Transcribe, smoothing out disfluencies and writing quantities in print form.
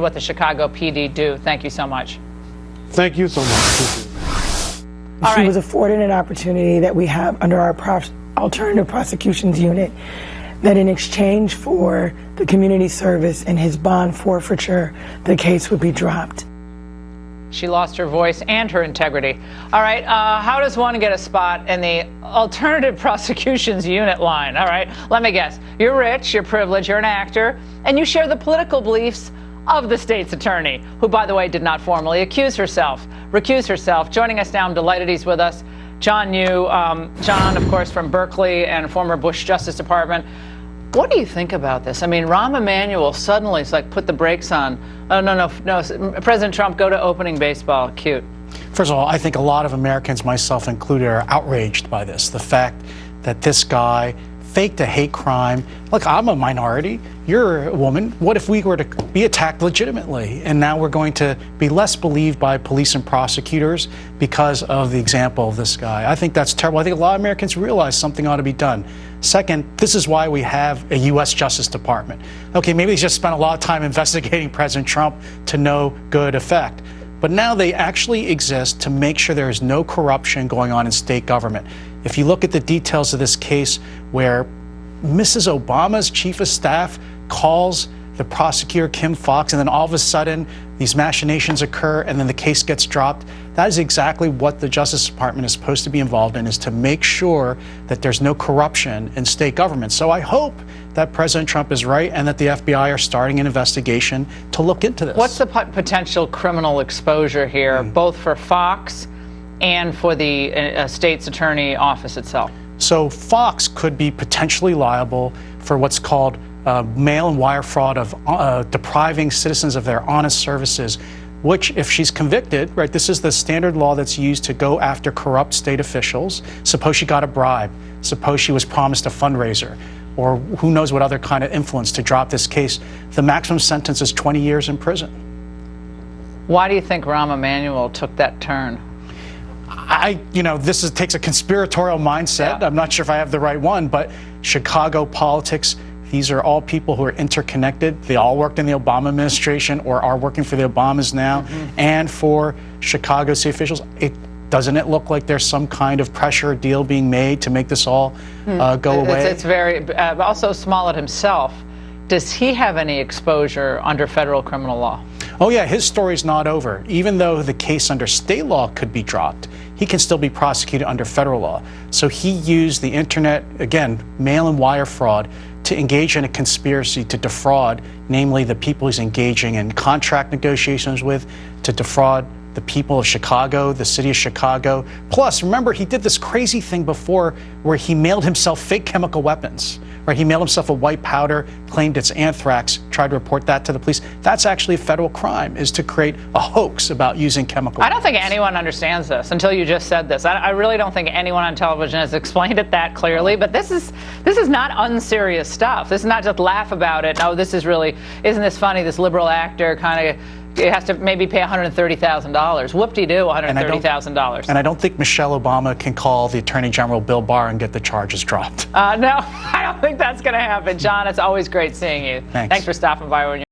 what the Chicago PD do. Thank you so much. Thank you so much. She was afforded an opportunity that we have under our alternative prosecutions unit, that in exchange for the community service and his bond forfeiture, the case would be dropped. She lost her voice and her integrity. All right, how does one get a spot in the alternative prosecutions unit line? All right, let me guess. You're rich, you're privileged, you're an actor, and you share the political beliefs of the state's attorney, who, by the way, did not formally recuse herself. Joining us now, I'm delighted he's with us. John Yoo, John, of course, from Berkeley and former Bush Justice Department. What do you think about this? I mean, Rahm Emanuel suddenly is like, put the brakes on. Oh, no, President Trump, go to opening baseball. Cute. First of all, I think a lot of Americans, myself included, are outraged by this. The fact that this guy faked a hate crime. Look, I'm a minority. You're a woman. What if we were to be attacked legitimately? And now we're going to be less believed by police and prosecutors because of the example of this guy. I think that's terrible. I think a lot of Americans realize something ought to be done. Second, this is why we have a U.S. Justice Department. Okay, maybe they just spent a lot of time investigating President Trump to no good effect. But now they actually exist to make sure there is no corruption going on in state government. If you look at the details of this case where Mrs. Obama's chief of staff calls the prosecutor, Kim Foxx, and then all of a sudden these machinations occur and then the case gets dropped, that is exactly what the Justice Department is supposed to be involved in, is to make sure that there's no corruption in state government. So I hope that President Trump is right and that the FBI are starting an investigation to look into this. What's the potential criminal exposure here, both for Foxx and for the state's attorney office itself? So Foxx could be potentially liable for what's called mail and wire fraud of depriving citizens of their honest services, which, if she's convicted, right, this is the standard law that's used to go after corrupt state officials. Suppose she got a bribe. Suppose she was promised a fundraiser, or who knows what other kind of influence to drop this case. The maximum sentence is 20 years in prison. Why do you think Rahm Emanuel took that turn? This takes a conspiratorial mindset. Yeah. I'm not sure if I have the right one, but Chicago politics, these are all people who are interconnected. They all worked in the Obama administration or are working for the Obamas now. And for Chicago city officials, doesn't it look like there's some kind of pressure or deal being made to make this all go away? It's very, also Smollett himself, does he have any exposure under federal criminal law? Oh yeah, his story's not over. Even though the case under state law could be dropped, he can still be prosecuted under federal law. So he used the internet, again, mail and wire fraud, to engage in a conspiracy to defraud, namely the people he's engaging in contract negotiations with, to defraud the people of Chicago, the city of Chicago. Plus, remember, he did this crazy thing before where he mailed himself fake chemical weapons. Right? He mailed himself a white powder, claimed it's anthrax, tried to report that to the police. That's actually a federal crime, is to create a hoax about using chemical weapons. I don't think anyone understands this until you just said this. I really don't think anyone on television has explained it that clearly, but this is not unserious stuff. This is not just laugh about it. Oh, this is really, isn't this funny, this liberal actor kind of, it has to maybe pay $130,000. Whoop-de-doo, $130,000. And I don't think Michelle Obama can call the Attorney General Bill Barr and get the charges dropped. No, I don't think that's going to happen. John, it's always great seeing you. Thanks For stopping by.